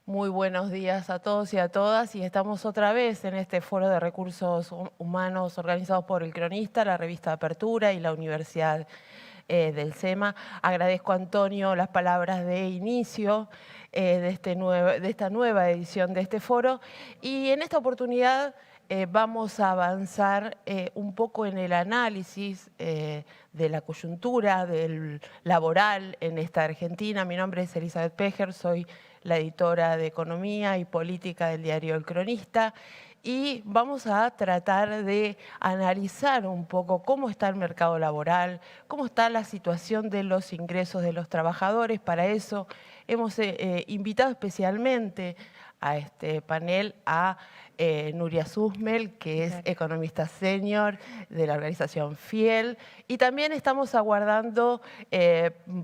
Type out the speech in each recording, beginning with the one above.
Muy buenos días a todos y a todas, y estamos otra vez en este Foro de Recursos Humanos organizados por El Cronista, la revista Apertura y la Universidad del SEMA. Agradezco a Antonio las palabras de inicio de esta nueva edición de este foro, y en esta oportunidad vamos a avanzar un poco en el análisis de la coyuntura del laboral en esta Argentina. Mi nombre es Elizabeth Pejer, soy la editora de Economía y Política del diario El Cronista, y vamos a tratar de analizar un poco cómo está el mercado laboral, cómo está la situación de los ingresos de los trabajadores. Para eso hemos invitado especialmente a este panel a Nuria Susmel, que es economista senior de la organización FIEL, y también estamos aguardando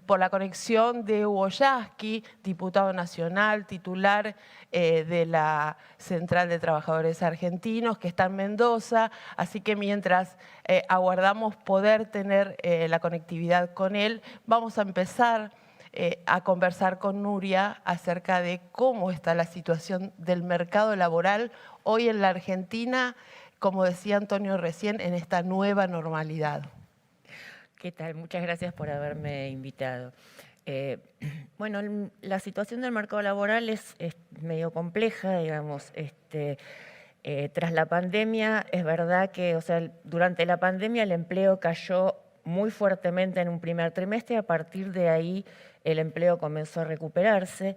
por la conexión de Hugo Yasky, diputado nacional, titular de la Central de Trabajadores Argentinos, que está en Mendoza. Así que mientras aguardamos poder tener la conectividad con él, vamos a empezar a conversar con Nuria acerca de cómo está la situación del mercado laboral hoy en la Argentina, como decía Antonio recién, en esta nueva normalidad. ¿Qué tal? Muchas gracias por haberme invitado. Bueno, la situación del mercado laboral es medio compleja, digamos. Tras la pandemia, es verdad que, durante la pandemia el empleo cayó muy fuertemente en un primer trimestre. A partir de ahí el empleo comenzó a recuperarse.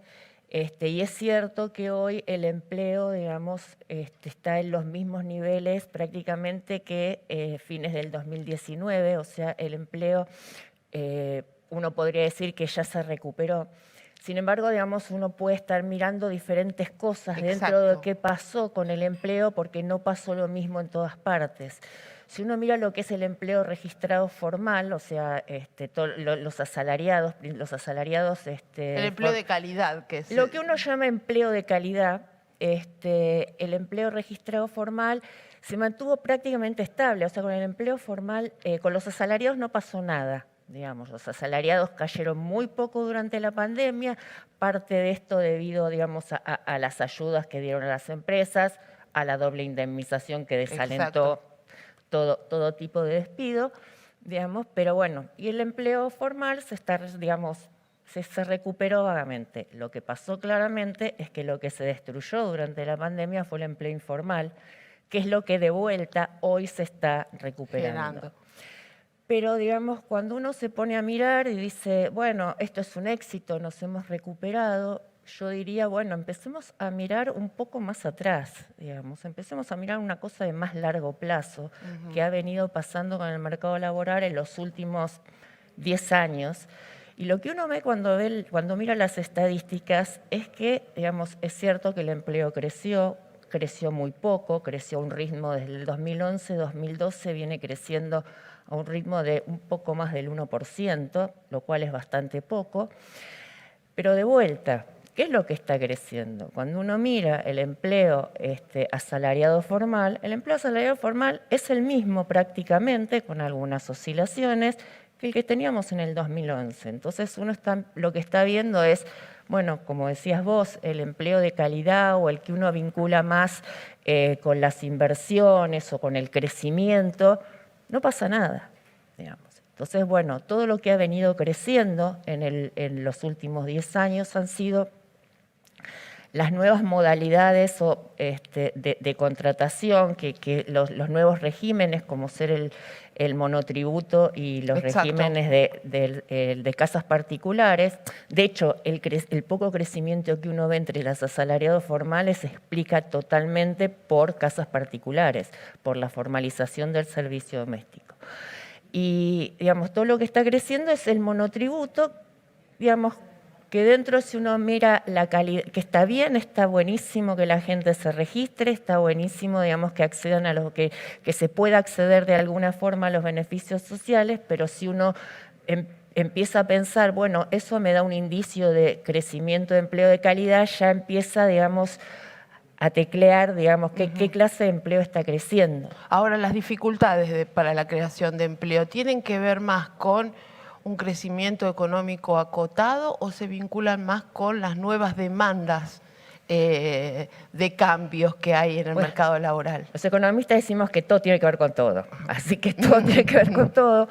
Y es cierto que hoy el empleo, digamos, está en los mismos niveles prácticamente que fines del 2019, o sea, el empleo, uno podría decir que ya se recuperó. Sin embargo, digamos, uno puede estar mirando diferentes cosas dentro de qué pasó con el empleo, porque no pasó lo mismo en todas partes. Si uno mira lo que es el empleo registrado formal, o sea, los asalariados... El empleo de calidad, que es... Lo que uno llama empleo de calidad, el empleo registrado formal se mantuvo prácticamente estable. O sea, con el empleo formal, con los asalariados no pasó nada. Digamos, los asalariados cayeron muy poco durante la pandemia, parte de esto debido, digamos, a las ayudas que dieron a las empresas, a la doble indemnización que desalentó todo tipo de despido, digamos, pero bueno, y el empleo formal se recuperó vagamente. Lo que pasó claramente es que lo que se destruyó durante la pandemia fue el empleo informal, que es lo que de vuelta hoy se está recuperando. Pero, digamos, cuando uno se pone a mirar y dice, bueno, esto es un éxito, nos hemos recuperado, yo diría, bueno, empecemos a mirar un poco más atrás, digamos, empecemos a mirar una cosa de más largo plazo que ha venido pasando con el mercado laboral en los últimos 10 años. Y lo que uno ve cuando mira las estadísticas es que, digamos, es cierto que el empleo creció muy poco, creció a un ritmo desde el 2011, 2012, viene creciendo a un ritmo de un poco más del 1%, lo cual es bastante poco. Pero de vuelta, ¿qué es lo que está creciendo? Cuando uno mira el empleo asalariado formal, el empleo asalariado formal es el mismo prácticamente, con algunas oscilaciones, que el que teníamos en el 2011. Entonces lo que está viendo es, bueno, como decías vos, el empleo de calidad o el que uno vincula más con las inversiones o con el crecimiento, no pasa nada, digamos. Entonces, bueno, todo lo que ha venido creciendo en los últimos 10 años han sido las nuevas modalidades de contratación, que los nuevos regímenes, como ser el monotributo y los regímenes de casas particulares. De hecho, el poco crecimiento que uno ve entre los asalariados formales se explica totalmente por casas particulares, por la formalización del servicio doméstico. Y, digamos, todo lo que está creciendo es el monotributo, digamos, que dentro, si uno mira la calidad, que está bien, está buenísimo que la gente se registre, está buenísimo, digamos, que accedan a lo que se pueda acceder de alguna forma a los beneficios sociales, pero si uno empieza a pensar, bueno, eso me da un indicio de crecimiento de empleo de calidad, ya empieza, digamos, a teclear, digamos, qué clase de empleo está creciendo. Ahora, las dificultades para la creación de empleo, ¿tienen que ver más con un crecimiento económico acotado o se vinculan más con las nuevas demandas de cambios que hay en el mercado laboral? Los economistas decimos que todo tiene que ver con todo, así que todo tiene que ver con todo.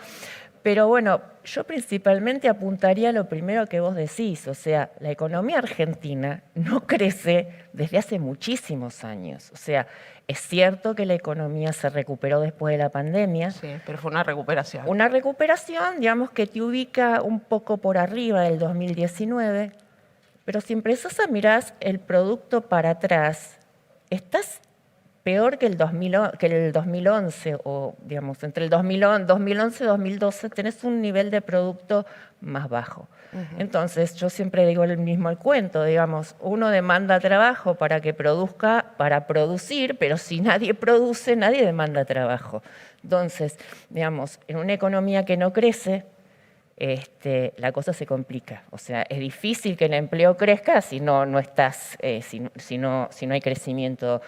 Pero bueno, yo principalmente apuntaría a lo primero que vos decís, o sea, la economía argentina no crece desde hace muchísimos años. O sea, es cierto que la economía se recuperó después de la pandemia. Sí, pero fue una recuperación. Una recuperación, digamos, que te ubica un poco por arriba del 2019, pero si empezás a mirar el producto para atrás, estás peor que el 2011, o digamos, entre el 2011 y 2012 tenés un nivel de producto más bajo. Entonces, yo siempre digo el mismo cuento, digamos, uno demanda trabajo para que produzca, para producir, pero si nadie produce, nadie demanda trabajo. Entonces, digamos, en una economía que no crece, la cosa se complica. O sea, es difícil que el empleo crezca si no hay crecimiento,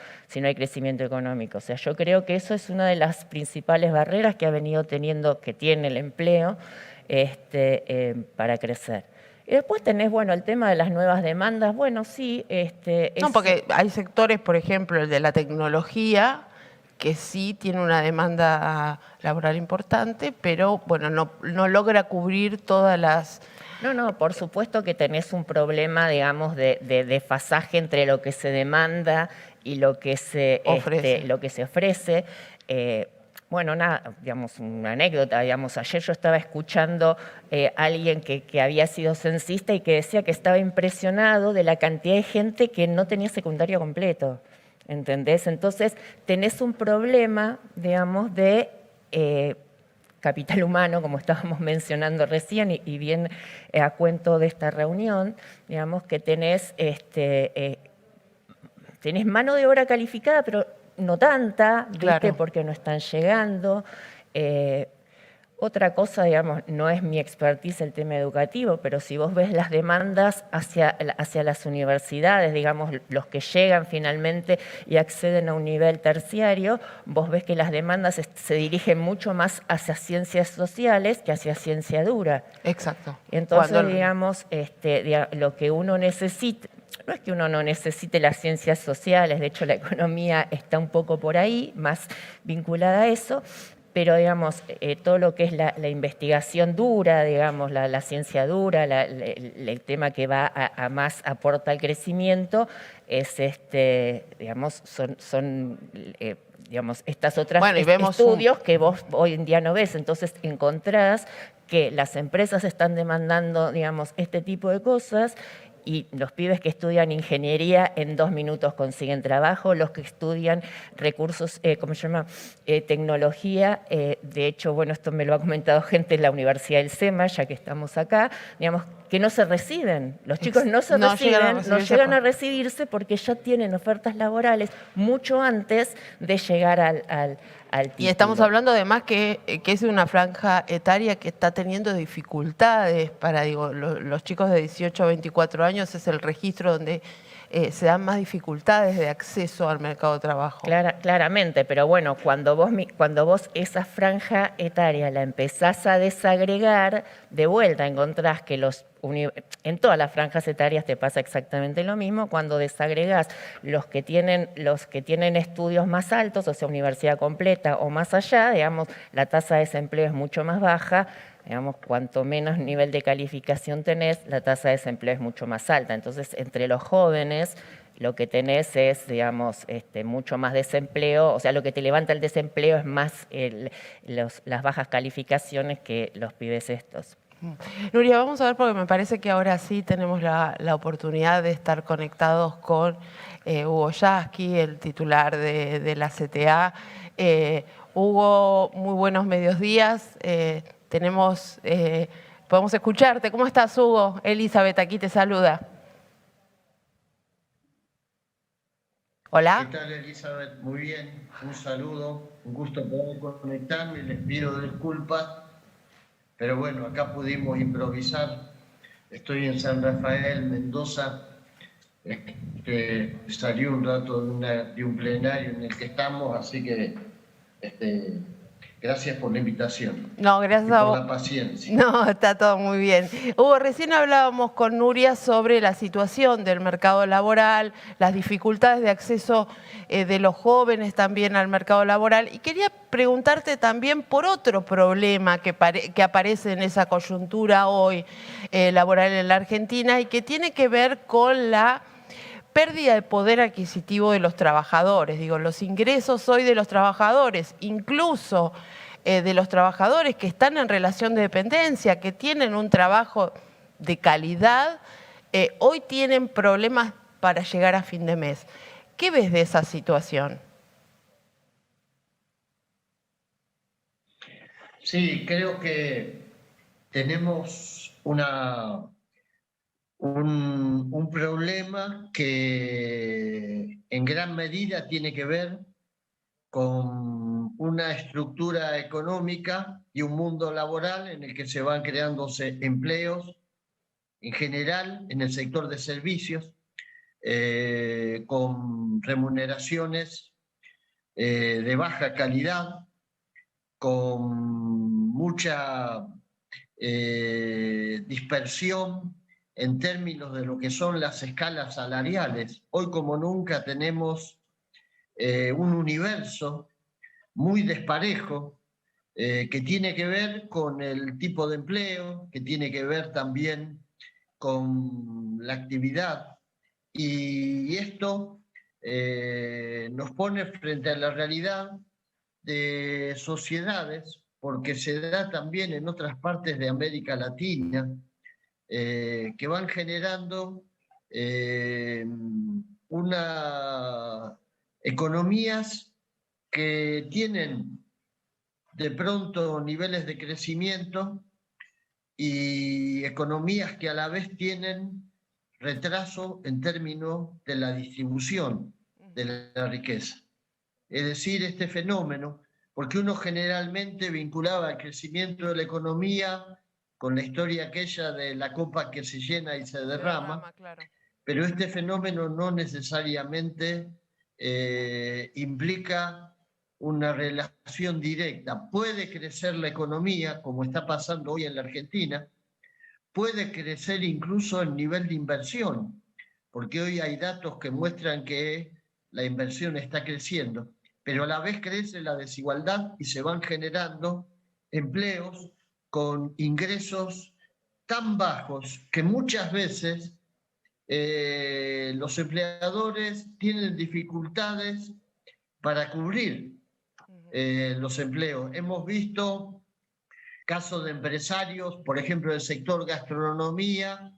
económico. O sea, yo creo que eso es una de las principales barreras que tiene el empleo para crecer. Y después tenés, bueno, el tema de las nuevas demandas. Bueno, sí. No, porque hay sectores, por ejemplo, el de la tecnología, que sí tiene una demanda laboral importante, pero bueno, no logra cubrir todas las... No, por supuesto que tenés un problema, digamos, de desfasaje entre lo que se demanda y lo que se ofrece. Bueno, digamos, una anécdota, digamos, ayer yo estaba escuchando a alguien que había sido censista y que decía que estaba impresionado de la cantidad de gente que no tenía secundario completo. ¿Entendés? Entonces, tenés un problema, digamos, de capital humano, como estábamos mencionando recién, y bien a cuento de esta reunión, digamos, que tenés mano de obra calificada, pero no tanta, ¿viste? Claro. Porque no están llegando. Otra cosa, digamos, no es mi expertise el tema educativo, pero si vos ves las demandas hacia las universidades, digamos, los que llegan finalmente y acceden a un nivel terciario, vos ves que las demandas se dirigen mucho más hacia ciencias sociales que hacia ciencia dura. Exacto. Entonces, digamos, lo que uno necesita, no es que uno no necesite las ciencias sociales, de hecho la economía está un poco por ahí, más vinculada a eso, pero digamos, todo lo que es la investigación dura, digamos, la ciencia dura, el tema que va a más aporta al crecimiento, es digamos, son digamos, estas otras estudios que vos hoy en día no ves. Entonces encontrás que las empresas están demandando, digamos, este tipo de cosas, y los pibes que estudian ingeniería en 2 minutos consiguen trabajo, los que estudian recursos, ¿cómo se llama? Tecnología, de hecho, bueno, esto me lo ha comentado gente en la Universidad del SEMA, ya que estamos acá, digamos, que no se reciben. Los chicos no llegan a recibirse porque ya tienen ofertas laborales mucho antes de llegar al título. Y estamos hablando además que es una franja etaria que está teniendo dificultades para, digo, los chicos de 18 a 24 años es el registro donde se dan más dificultades de acceso al mercado de trabajo. Claramente, pero bueno, cuando vos esa franja etaria la empezás a desagregar, de vuelta encontrás que en todas las franjas etarias te pasa exactamente lo mismo. Cuando desagregás los que tienen estudios más altos, o sea, universidad completa o más allá, digamos, la tasa de desempleo es mucho más baja. Digamos, cuanto menos nivel de calificación tenés, la tasa de desempleo es mucho más alta. Entonces, entre los jóvenes, lo que tenés es, digamos, mucho más desempleo. O sea, lo que te levanta el desempleo es más las bajas calificaciones que los pibes estos. Nuria, vamos a ver, porque me parece que ahora sí tenemos la oportunidad de estar conectados con Hugo Yasky, el titular de la CTA. Hugo, muy buenos medios días. Podemos escucharte. ¿Cómo estás, Hugo? Elizabeth aquí te saluda. Hola. ¿Qué tal, Elizabeth? Muy bien, un saludo, un gusto poder conectarme, les pido disculpas, pero bueno, acá pudimos improvisar. Estoy en San Rafael, Mendoza, salí un rato de un plenario en el que estamos, así que Gracias por la invitación. No, gracias y a por vos. la paciencia. No, está todo muy bien. Hugo, recién hablábamos con Nuria sobre la situación del mercado laboral, las dificultades de acceso de los jóvenes también al mercado laboral. Y quería preguntarte también por otro problema que aparece en esa coyuntura hoy laboral en la Argentina y que tiene que ver con la pérdida de poder adquisitivo de los trabajadores. Digo, los ingresos hoy de los trabajadores, incluso de los trabajadores que están en relación de dependencia, que tienen un trabajo de calidad, hoy tienen problemas para llegar a fin de mes. ¿Qué ves de esa situación? Sí, creo que tenemos un problema que en gran medida tiene que ver con una estructura económica y un mundo laboral en el que se van creándose empleos, en general en el sector de servicios, con remuneraciones de baja calidad, con mucha dispersión en términos de lo que son las escalas salariales. Hoy como nunca tenemos un universo muy desparejo que tiene que ver con el tipo de empleo, que tiene que ver también con la actividad. Y esto nos pone frente a la realidad de sociedades, porque se da también en otras partes de América Latina, que van generando economías que tienen de pronto niveles de crecimiento y economías que a la vez tienen retraso en términos de la distribución de la riqueza. Es decir, este fenómeno, porque uno generalmente vinculaba el crecimiento de la economía con la historia aquella de la copa que se llena y se derrama, Claro. pero este fenómeno no necesariamente implica una relación directa. Puede crecer la economía, como está pasando hoy en la Argentina, puede crecer incluso el nivel de inversión, porque hoy hay datos que muestran que la inversión está creciendo, pero a la vez crece la desigualdad y se van generando empleos con ingresos tan bajos que muchas veces los empleadores tienen dificultades para cubrir los empleos. Hemos visto casos de empresarios, por ejemplo, del sector gastronomía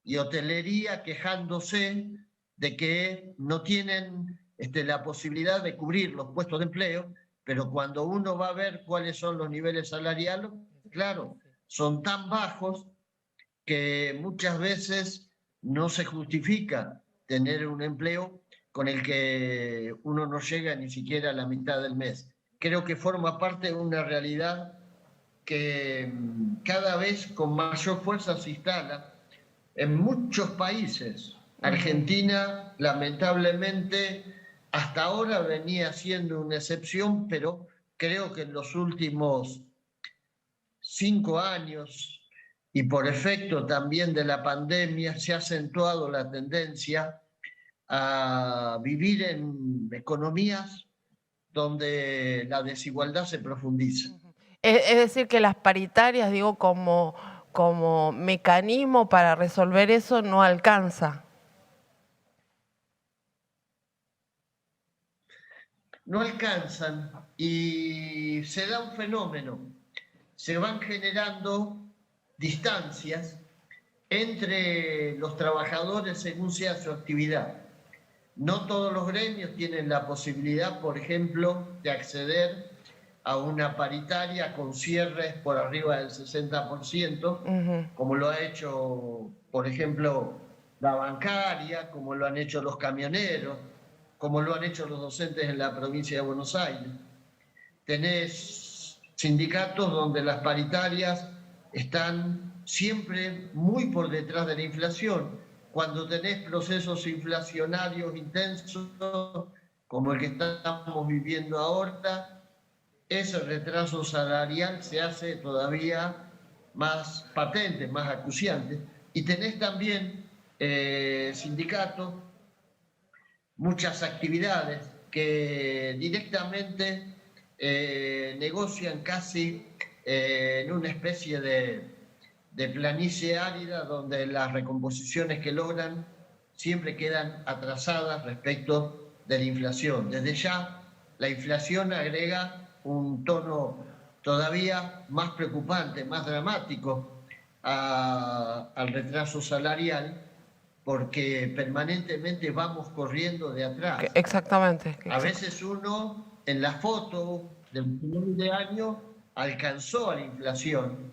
y hotelería, quejándose de que no tienen la posibilidad de cubrir los puestos de empleo, pero cuando uno va a ver cuáles son los niveles salariales, claro, son tan bajos que muchas veces no se justifica tener un empleo con el que uno no llega ni siquiera a la mitad del mes. Creo que forma parte de una realidad que cada vez con mayor fuerza se instala en muchos países. Argentina, lamentablemente, hasta ahora venía siendo una excepción, pero creo que en los últimos 5 años y por efecto también de la pandemia se ha acentuado la tendencia a vivir en economías donde la desigualdad se profundiza. Es decir, que las paritarias, digo, como mecanismo para resolver eso no alcanza. No alcanzan y se da un fenómeno. Se van generando distancias entre los trabajadores según sea su actividad. No todos los gremios tienen la posibilidad, por ejemplo, de acceder a una paritaria con cierres por arriba del 60%, como lo ha hecho, por ejemplo, la bancaria, como lo han hecho los camioneros, como lo han hecho los docentes en la provincia de Buenos Aires. Tenés sindicatos donde las paritarias están siempre muy por detrás de la inflación. Cuando tenés procesos inflacionarios intensos como el que estamos viviendo ahora, ese retraso salarial se hace todavía más patente, más acuciante. Y tenés también sindicatos, muchas actividades que directamente negocian casi en una especie de planicie árida donde las recomposiciones que logran siempre quedan atrasadas respecto de la inflación. Desde ya, la inflación agrega un tono todavía más preocupante, más dramático al retraso salarial, porque permanentemente vamos corriendo de atrás. Exactamente. A veces uno en la foto del final de año alcanzó a la inflación,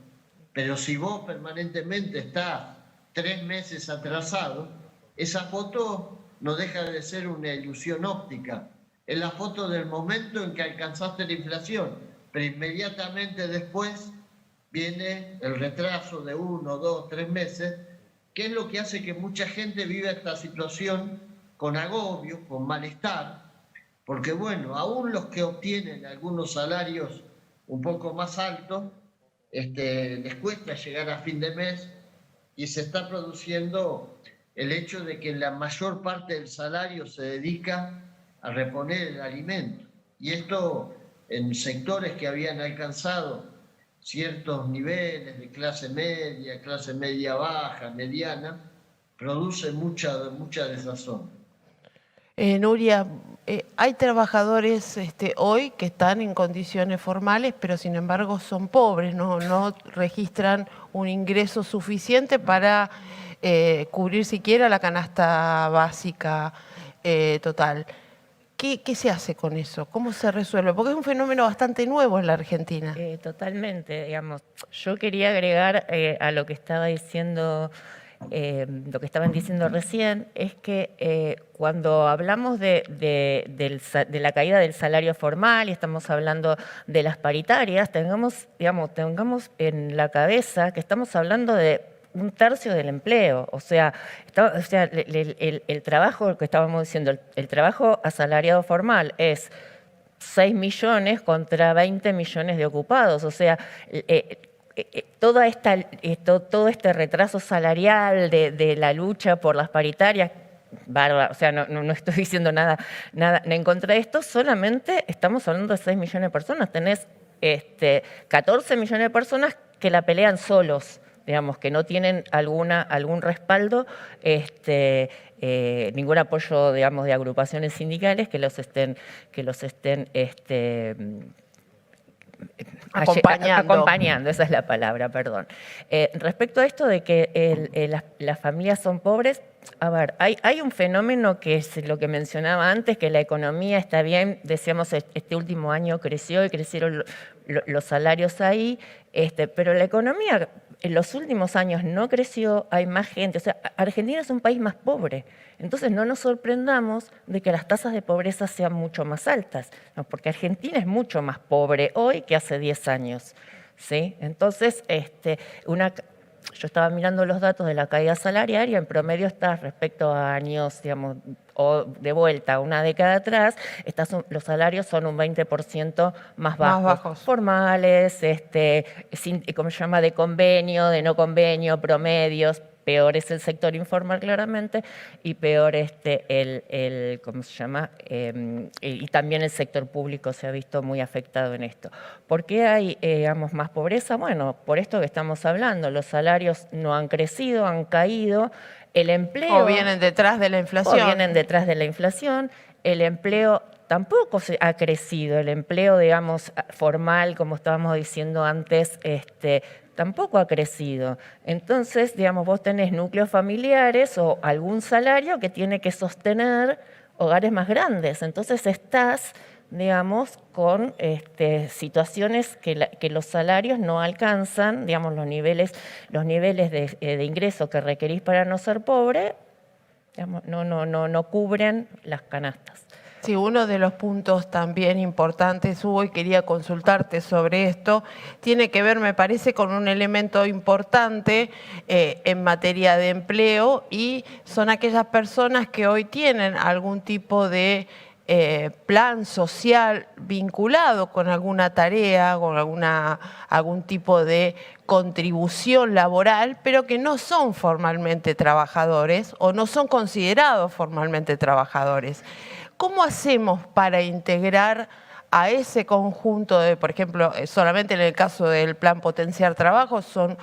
pero si vos permanentemente estás 3 meses atrasado, esa foto no deja de ser una ilusión óptica. Es la foto del momento en que alcanzaste la inflación, pero inmediatamente después viene el retraso de 1, 2, 3 meses, que es lo que hace que mucha gente viva esta situación con agobio, con malestar, porque bueno, aún los que obtienen algunos salarios un poco más altos, les cuesta llegar a fin de mes y se está produciendo el hecho de que la mayor parte del salario se dedica a reponer el alimento. Y esto en sectores que habían alcanzado ciertos niveles de clase media baja, mediana, produce mucha desazón. Nuria, hay trabajadores hoy que están en condiciones formales, pero sin embargo son pobres, no registran un ingreso suficiente para cubrir siquiera la canasta básica total. ¿Qué se hace con eso? ¿Cómo se resuelve? Porque es un fenómeno bastante nuevo en la Argentina. Totalmente, digamos. Yo quería agregar a lo que estaba diciendo, lo que estaban diciendo recién, es que cuando hablamos de la caída del salario formal y estamos hablando de las paritarias, tengamos en la cabeza que estamos hablando de 1/3 del empleo, o sea el trabajo que estábamos diciendo, el trabajo asalariado formal es 6 millones contra 20 millones de ocupados, o sea, todo este retraso salarial de la lucha por las paritarias, bárbaro, o sea, no estoy diciendo nada en contra de esto, solamente estamos hablando de 6 millones de personas, tenés 14 millones de personas que la pelean solos, digamos, que no tienen algún respaldo, ningún apoyo, digamos, de agrupaciones sindicales que los estén acompañando, esa es la palabra, perdón. Respecto a esto de que las familias son pobres, a ver, hay un fenómeno que es lo que mencionaba antes, que la economía está bien, decíamos, este último año creció y crecieron los salarios ahí, pero la economía en los últimos años no creció, hay más gente, o sea, Argentina es un país más pobre, entonces no nos sorprendamos de que las tasas de pobreza sean mucho más altas, ¿no? Porque Argentina es mucho más pobre hoy que hace 10 años, ¿sí? Entonces, yo estaba mirando los datos de la caída salarial y en promedio está respecto a años, digamos, o de vuelta a una década atrás, los salarios son un 20% más bajos. Formales, ¿cómo se llama? De convenio, de no convenio, promedios. Peor es el sector informal claramente y peor ¿cómo se llama? Y también el sector público se ha visto muy afectado en esto. ¿Por qué hay, digamos, más pobreza? Bueno, por esto que estamos hablando, los salarios no han crecido, han caído, el empleo... O vienen detrás de la inflación. O vienen detrás de la inflación, el empleo tampoco ha crecido, el empleo, digamos, formal, como estábamos diciendo antes, tampoco ha crecido. Entonces, digamos, vos tenés núcleos familiares o algún salario que tiene que sostener hogares más grandes. Entonces estás, digamos, con situaciones que los salarios no alcanzan, digamos, los niveles de ingreso que requerís para no ser pobre, digamos, no cubren las canastas. Sí, uno de los puntos también importantes, Hugo, y quería consultarte sobre esto, tiene que ver, me parece, con un elemento importante en materia de empleo y son aquellas personas que hoy tienen algún tipo de plan social vinculado con alguna tarea, con algún tipo de contribución laboral, pero que no son formalmente trabajadores o no son considerados formalmente trabajadores. ¿Cómo hacemos para integrar a ese conjunto de, por ejemplo, solamente en el caso del plan Potenciar Trabajo son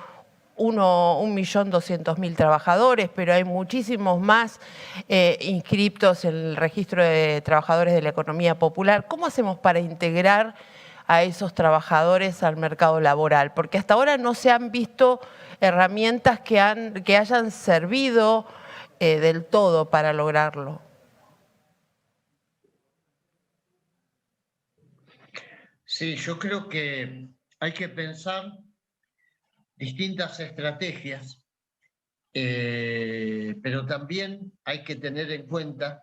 1.200.000 trabajadores, pero hay muchísimos más inscriptos en el registro de trabajadores de la economía popular? ¿Cómo hacemos para integrar a esos trabajadores al mercado laboral? Porque hasta ahora no se han visto herramientas que hayan servido del todo para lograrlo. Sí, yo creo que hay que pensar distintas estrategias, pero también hay que tener en cuenta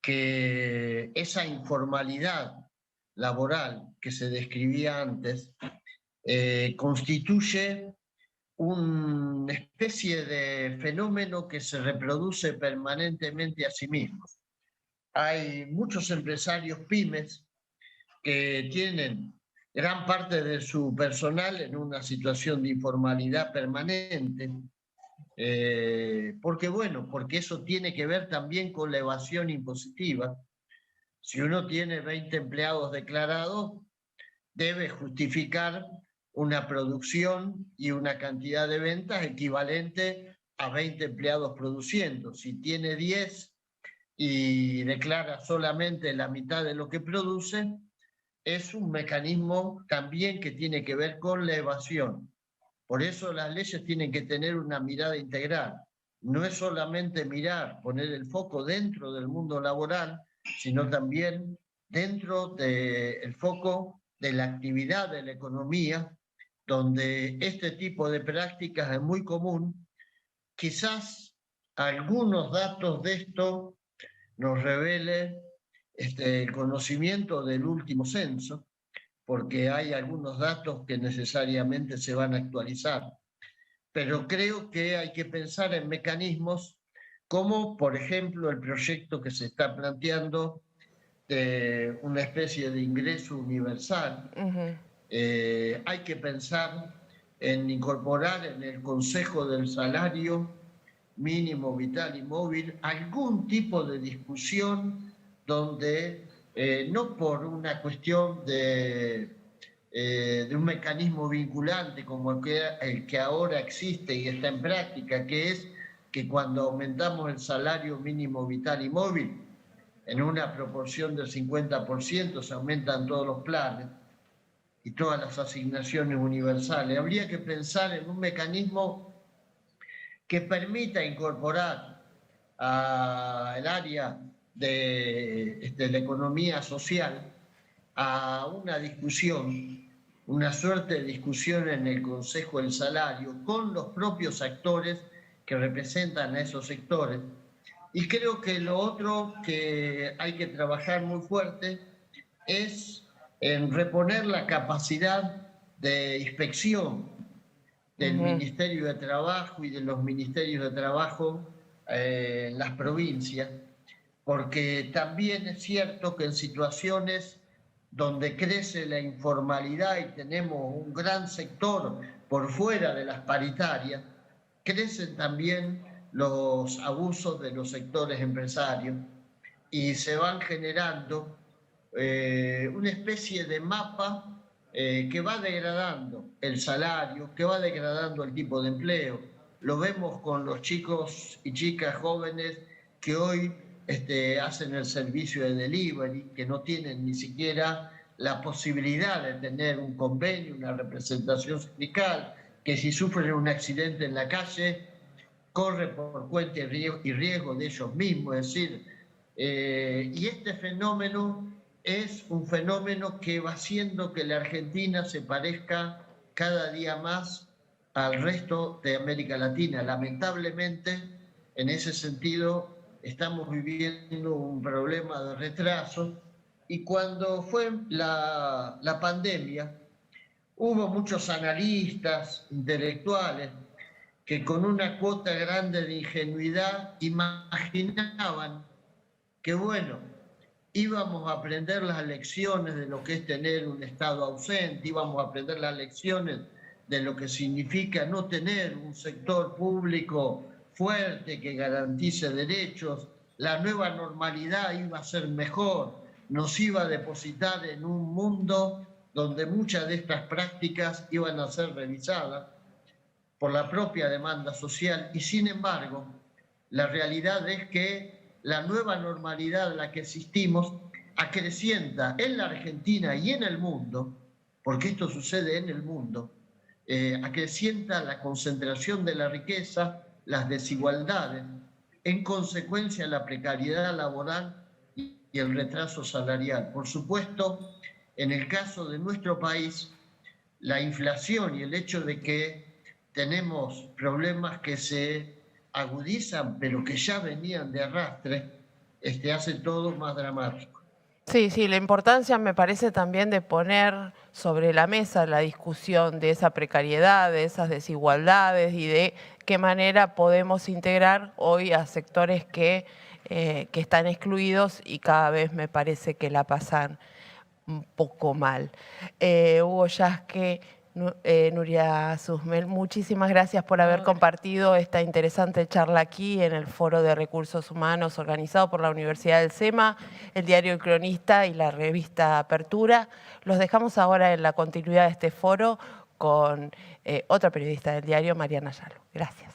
que esa informalidad laboral que se describía antes constituye una especie de fenómeno que se reproduce permanentemente a sí mismo. Hay muchos empresarios pymes que tienen gran parte de su personal en una situación de informalidad permanente, porque eso tiene que ver también con la evasión impositiva. Si uno tiene 20 empleados declarados, debe justificar una producción y una cantidad de ventas equivalente a 20 empleados produciendo. Si tiene 10 y declara solamente la mitad de lo que produce, es un mecanismo también que tiene que ver con la evasión. Por eso las leyes tienen que tener una mirada integral. No es solamente mirar, poner el foco dentro del mundo laboral, sino también dentro del foco de la actividad de la economía, donde este tipo de prácticas es muy común. Quizás algunos datos de esto nos revele el conocimiento del último censo, porque hay algunos datos que necesariamente se van a actualizar. Pero creo que hay que pensar en mecanismos como, por ejemplo, el proyecto que se está planteando de una especie de ingreso universal. Hay que pensar en incorporar en el Consejo del Salario Mínimo Vital y Móvil algún tipo de discusión donde, no por una cuestión de un mecanismo vinculante como el que ahora existe y está en práctica, que es que cuando aumentamos el salario mínimo vital y móvil en una proporción del 50% se aumentan todos los planes y todas las asignaciones universales. Habría que pensar en un mecanismo que permita incorporar al área de la economía social a una discusión, una suerte de discusión en el Consejo del Salario con los propios actores que representan a esos sectores. Y creo que lo otro que hay que trabajar muy fuerte es en reponer la capacidad de inspección del Ministerio de Trabajo y de los ministerios de trabajo en las provincias, porque también es cierto que en situaciones donde crece la informalidad y tenemos un gran sector por fuera de las paritarias, crecen también los abusos de los sectores empresarios y se van generando una especie de mapa que va degradando el salario, que va degradando el tipo de empleo. Lo vemos con los chicos y chicas jóvenes que hoy hacen el servicio de delivery, que no tienen ni siquiera la posibilidad de tener un convenio, una representación sindical, que si sufren un accidente en la calle, corre por cuenta y riesgo de ellos mismos. Es decir, y este fenómeno es un fenómeno que va haciendo que la Argentina se parezca cada día más al resto de América Latina. Lamentablemente, en ese sentido, estamos viviendo un problema de retraso, y cuando fue la pandemia, hubo muchos analistas, intelectuales, que con una cuota grande de ingenuidad imaginaban que bueno, íbamos a aprender las lecciones de lo que es tener un Estado ausente, íbamos a aprender las lecciones de lo que significa no tener un sector público fuerte que garantice derechos. La nueva normalidad iba a ser mejor, nos iba a depositar en un mundo donde muchas de estas prácticas iban a ser revisadas por la propia demanda social, y sin embargo, la realidad es que la nueva normalidad en la que existimos acrecienta en la Argentina y en el mundo, porque esto sucede en el mundo, acrecienta la concentración de la riqueza, las desigualdades, en consecuencia la precariedad laboral y el retraso salarial. Por supuesto, en el caso de nuestro país, la inflación y el hecho de que tenemos problemas que se agudizan, pero que ya venían de arrastre, hace todo más dramático. Sí, sí, la importancia me parece también de poner sobre la mesa la discusión de esa precariedad, de esas desigualdades y de qué manera podemos integrar hoy a sectores que están excluidos y cada vez me parece que la pasan un poco mal. Hugo Yasque, Nuria Susmel, muchísimas gracias por haber compartido esta interesante charla aquí en el Foro de Recursos Humanos organizado por la Universidad del SEMA, el diario El Cronista y la revista Apertura. Los dejamos ahora en la continuidad de este foro con otra periodista del diario, Mariana Yalo. Gracias.